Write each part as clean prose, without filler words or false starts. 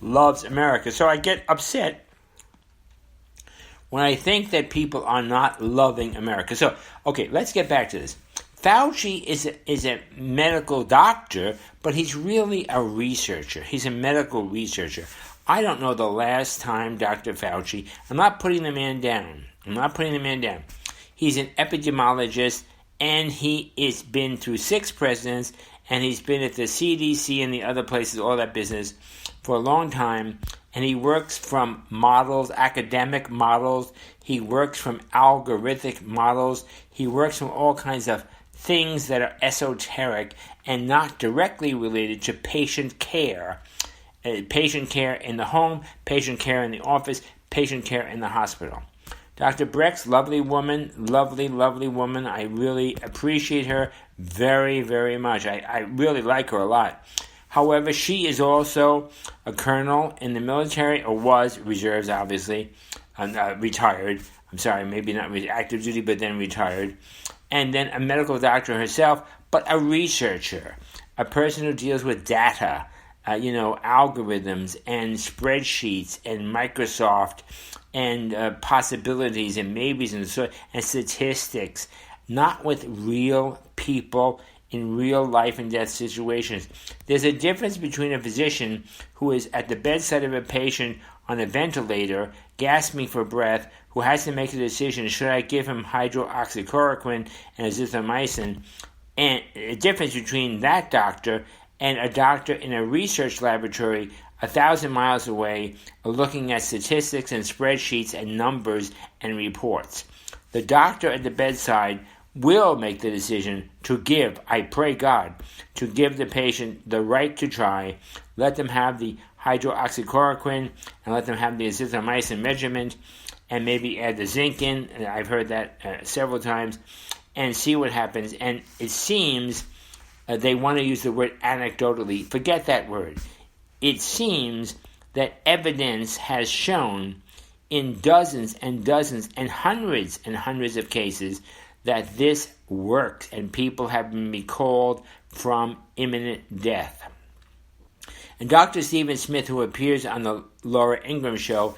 loves America. So I get upset when I think that people are not loving America. So, okay, let's get back to this. Fauci is a medical doctor, but he's really a researcher. He's a medical researcher. I don't know the last time Dr. Fauci, I'm not putting the man down. He's an epidemiologist, and he has been through 6 presidents, and he's been at the CDC and the other places, all that business, for a long time. And he works from models, academic models. He works from algorithmic models. He works from all kinds of things that are esoteric and not directly related to patient care. Patient care in the home, patient care in the office, patient care in the hospital. Dr. Brex, lovely woman. I really appreciate her very, very much. I really like her a lot. However, she is also a colonel in the military, or was, reserves obviously, retired. I'm sorry, maybe not active duty, but then retired. And then a medical doctor herself, but a researcher, a person who deals with data, algorithms and spreadsheets and Microsoft and possibilities and maybes and statistics, not with real people in real life and death situations. There's a difference between a physician who is at the bedside of a patient on a ventilator, gasping for breath, who has to make a decision, should I give him hydroxychloroquine and azithromycin, and a difference between that doctor and a doctor in a research laboratory 1,000 miles away, looking at statistics and spreadsheets and numbers and reports. The doctor at the bedside will make the decision to give, I pray God, to give the patient the right to try, let them have the hydroxychloroquine, and let them have the azithromycin regimen, and maybe add the zinc in, and I've heard that several times, and see what happens. And it seems they want to use the word anecdotally. Forget that word. It seems that evidence has shown in dozens and dozens and hundreds of cases that this works, and people have been recalled from imminent death. And Dr. Stephen Smith, who appears on the Laura Ingraham show,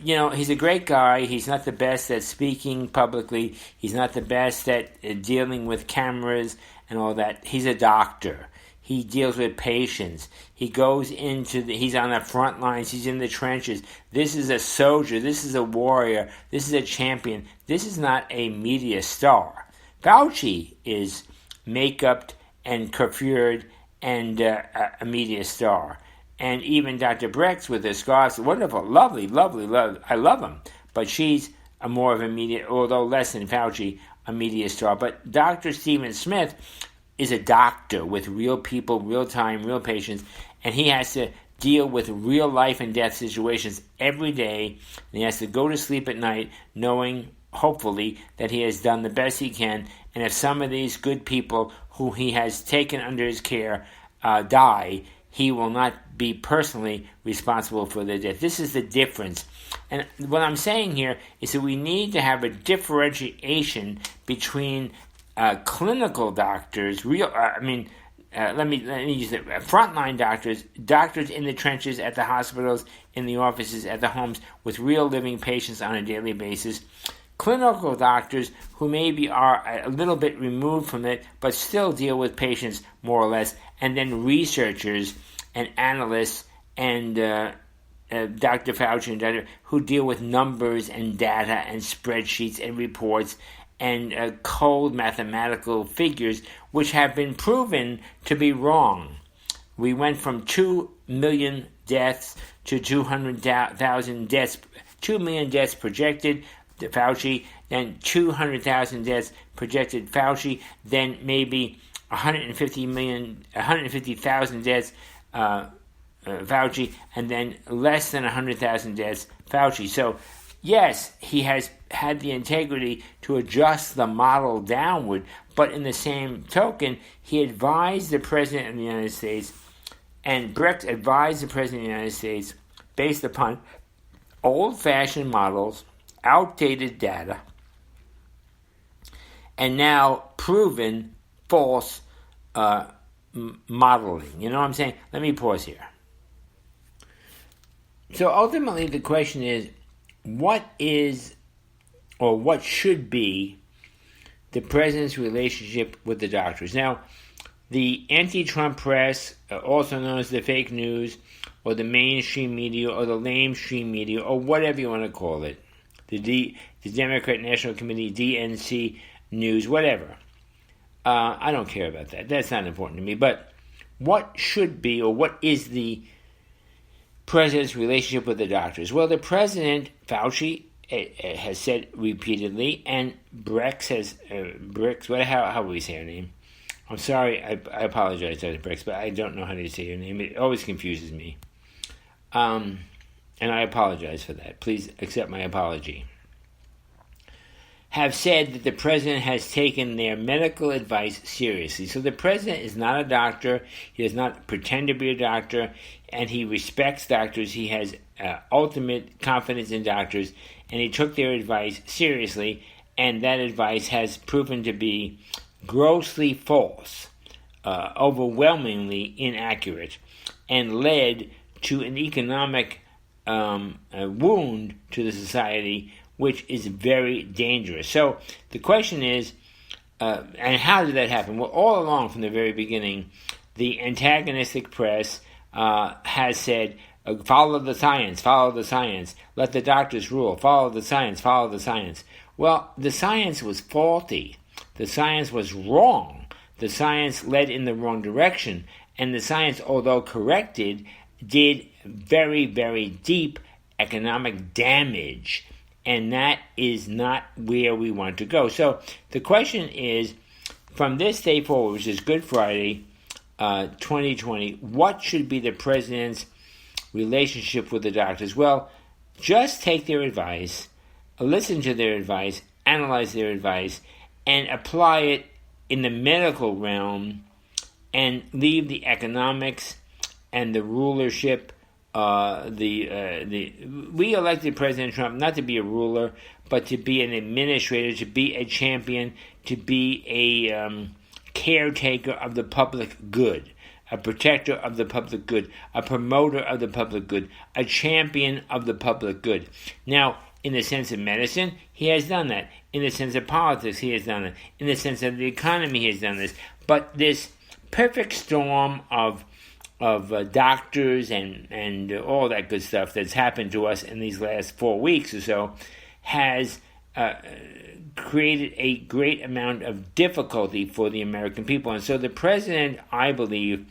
he's a great guy. He's not the best at speaking publicly. He's not the best at dealing with cameras and all that. He's a doctor. He deals with patients. He goes he's on the front lines. He's in the trenches. This is a soldier. This is a warrior. This is a champion. This is not a media star. Fauci is make-upped and coiffured and a media star. And even Dr. Brex with her scarves, wonderful, lovely. I love him. But she's more of a media, although less than Fauci, a media star. But Dr. Stephen Smith is a doctor with real people, real time, real patients, and he has to deal with real life and death situations every day, and he has to go to sleep at night knowing, hopefully, that he has done the best he can, and if some of these good people who he has taken under his care die, he will not be personally responsible for their death. This is the difference. And what I'm saying here is that we need to have a differentiation between clinical doctors, let me use it, frontline doctors in the trenches, at the hospitals, in the offices, at the homes, with real living patients on a daily basis. Clinical doctors who maybe are a little bit removed from it, but still deal with patients more or less. And then researchers and analysts and Dr. Fauci and who deal with numbers and data and spreadsheets and reports and cold mathematical figures, which have been proven to be wrong. We went from 2 million deaths to 200,000 deaths, 2 million deaths projected, Fauci, then 200,000 deaths projected, Fauci, then maybe 150,000 deaths, Fauci, and then less than 100,000 deaths, Fauci. So, yes, he has had the integrity to adjust the model downward, but in the same token, he advised the President of the United States, and Brecht advised the President of the United States based upon old-fashioned models, outdated data, and now proven false modeling. You know what I'm saying? Let me pause here. So ultimately the question is, what should be the president's relationship with the doctors? Now, the anti-Trump press, also known as the fake news, or the mainstream media, or the lamestream media, or whatever you want to call it, the Democrat National Committee, DNC News, whatever. I don't care about that. That's not important to me. But what should be, or what is the president's relationship with the doctors? Well, the president, Fauci, has said repeatedly, and how would we say her name? I'm sorry, I apologize, Dr. Brix, but I don't know how to say your name. It always confuses me. And I apologize for that. Please accept my apology. Have said that the president has taken their medical advice seriously. So the president is not a doctor. He does not pretend to be a doctor, and he respects doctors. He has ultimate confidence in doctors, and he took their advice seriously, and that advice has proven to be grossly false, overwhelmingly inaccurate, and led to an economic wound to the society, which is very dangerous. So the question is, and how did that happen? Well, all along from the very beginning, the antagonistic press has said, follow the science, let the doctors rule, follow the science. Well, the science was faulty. The science was wrong. The science led in the wrong direction. And the science, although corrected, did very, very deep economic damage. And that is not where we want to go. So the question is, from this day forward, which is Good Friday, 2020, what should be the president's relationship with the doctors? Well, just take their advice, listen to their advice, analyze their advice, and apply it in the medical realm, and leave the economics and the rulership. We elected President Trump not to be a ruler, but to be an administrator, to be a champion, to be a caretaker of the public good, a protector of the public good, a promoter of the public good, a champion of the public good. Now, in the sense of medicine, he has done that. In the sense of politics, he has done it. In the sense of the economy, he has done this. But this perfect storm of doctors and all that good stuff that's happened to us in these last 4 weeks or so has created a great amount of difficulty for the American people. And so the president, I believe,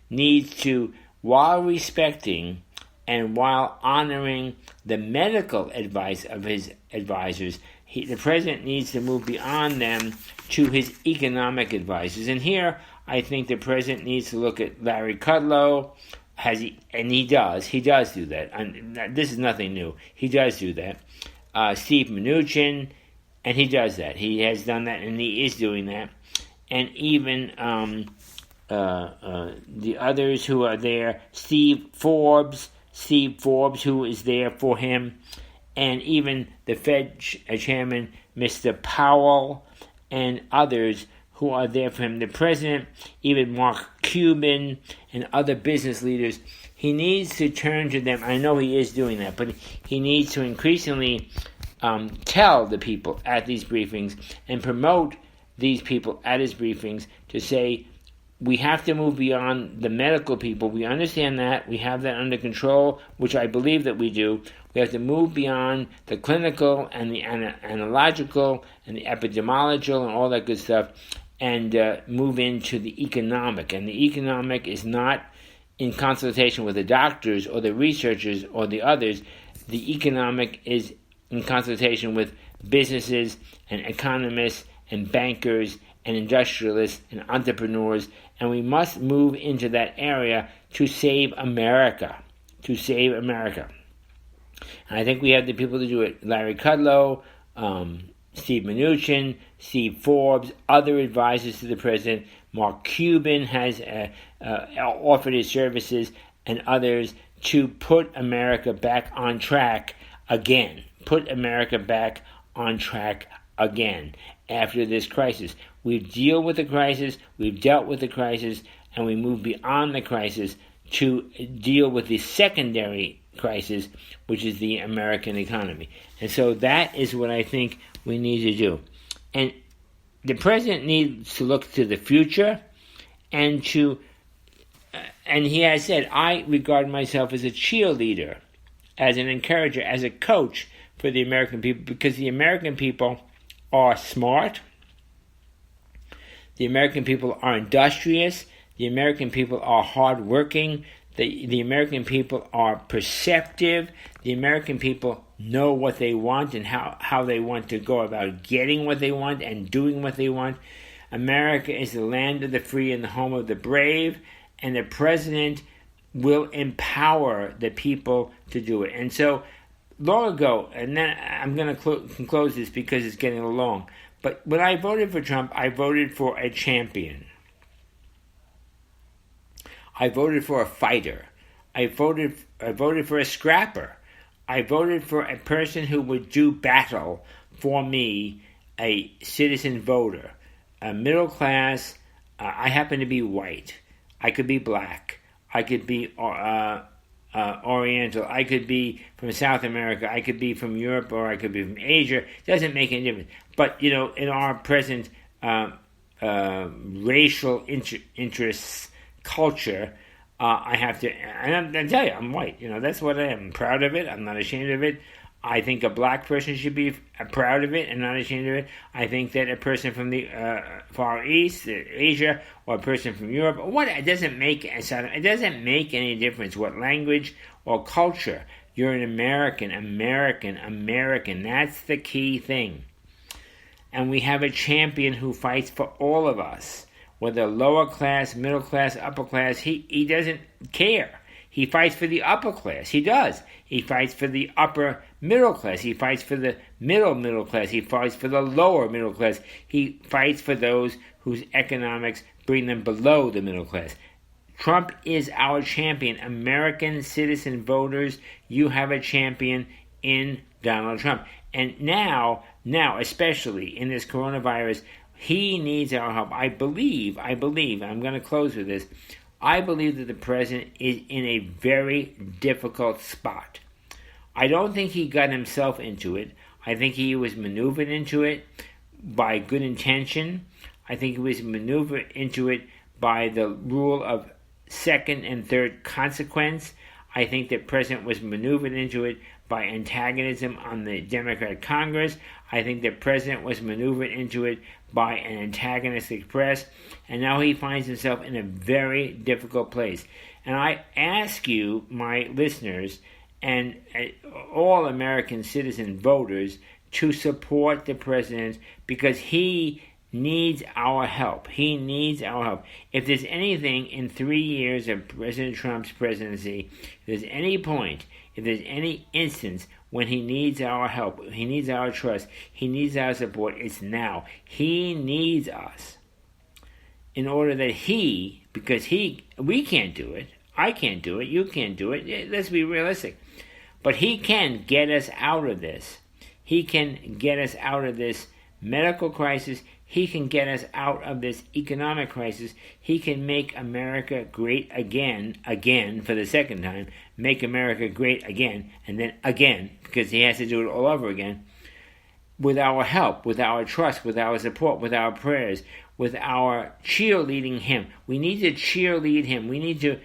needs to, while respecting and while honoring the medical advice of his advisors, the president needs to move beyond them to his economic advisors. And here, I think the president needs to look at Larry Kudlow, he does do that. And this is nothing new. He does do that. Steve Mnuchin, and he does that. He has done that, and he is doing that. And even the others who are there, Steve Forbes, who is there for him, and even the Fed chairman, Mr. Powell, and others who are there for him. The president, even Mark Cuban, and other business leaders, he needs to turn to them. I know he is doing that, but he needs to increasingly tell the people at these briefings and promote these people at his briefings to say, we have to move beyond the medical people. We understand that. We have that under control, which I believe that we do. We have to move beyond the clinical and the analogical and the epidemiological and all that good stuff and move into the economic. And the economic is not in consultation with the doctors or the researchers or the others. The economic is in consultation with businesses and economists and bankers and industrialists and entrepreneurs, and we must move into that area to save America. And I think we have the people to do it. Larry Kudlow, Steve Mnuchin, Steve Forbes, other advisors to the president. Mark Cuban has offered his services, and others, to put America back on track again. After this crisis. We deal with the crisis, we've dealt with the crisis, and we move beyond the crisis to deal with the secondary crisis, which is the American economy. And so that is what I think we need to do. And the president needs to look to the future and he has said, I regard myself as a cheerleader, as an encourager, as a coach for the American people, because the American people are smart, the American people are industrious, the American people are hardworking, the American people are perceptive, the American people know what they want and how they want to go about getting what they want and doing what they want. America is the land of the free and the home of the brave, and the president will empower the people to do it. And so, long ago, and then I'm going to close this because it's getting long, but when I voted for Trump, I voted for a champion. I voted for a fighter. I voted for a scrapper. I voted for a person who would do battle for me, a citizen voter, a middle class. I happen to be white. I could be black. I could be Oriental. I could be from South America. I could be from Europe, or I could be from Asia. It doesn't make any difference. But, in our present racial interests, culture, I have to, and I tell you, I'm white. That's what I am. I'm proud of it. I'm not ashamed of it. I think a black person should be proud of it and not ashamed of it. I think that a person from the Far East, Asia, or a person from Europe, it doesn't make any difference what language or culture. You're an American. That's the key thing. And we have a champion who fights for all of us, whether lower class, middle class, upper class. He doesn't care. He fights for the upper class. He does. He fights for the upper middle class. He fights for the middle class. He fights for the lower middle class. He fights for those whose economics bring them below the middle class. Trump is our champion. American citizen voters, you have a champion in Donald Trump. And now, especially in this coronavirus, he needs our help. I believe, I'm going to close with this, I believe that the president is in a very difficult spot. I don't think he got himself into it. I think he was maneuvered into it by good intention. I think he was maneuvered into it by the rule of second and third consequence. I think the president was maneuvered into it by antagonism on the Democrat Congress. I think the president was maneuvered into it by an antagonistic press, and now he finds himself in a very difficult place. And I ask you, my listeners, and all American citizen voters, to support the president, because he needs our help. He needs our help. If there's anything in 3 years of President Trump's presidency, if there's any point, if there's any instance when he needs our help, he needs our trust, he needs our support, it's now. He needs us in order that we can't do it, I can't do it, you can't do it, let's be realistic. But he can get us out of this. He can get us out of this medical crisis. He can get us out of this economic crisis. He can make America great again for the second time, make America great again, and then again, because he has to do it all over again, with our help, with our trust, with our support, with our prayers, with our cheerleading him. We need to cheerlead him. We need to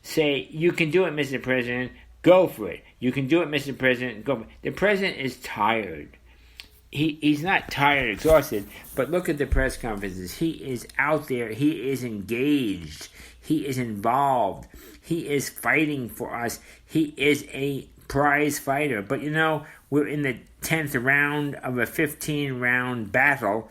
say, you can do it, Mr. President, go for it. You can do it, Mr. President, go for it. The president is tired. He's not tired, exhausted, but look at the press conferences. He is out there. He is engaged. He is involved. He is fighting for us. He is a prize fighter. But we're in the 10th round of a 15-round battle,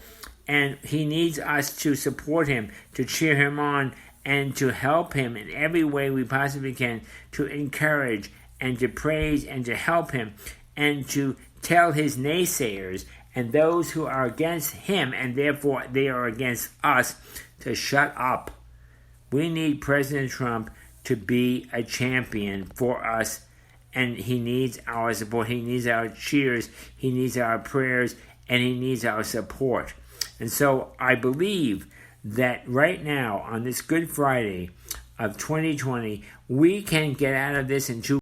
and he needs us to support him, to cheer him on, and to help him in every way we possibly can, to encourage and to praise and to help him, and to tell his naysayers and those who are against him, and therefore they are against us, to shut up. We need President Trump to be a champion for us, and he needs our support. He needs our cheers. He needs our prayers, and he needs our support. And so I believe that right now, on this Good Friday of 2020, we can get out of this in 2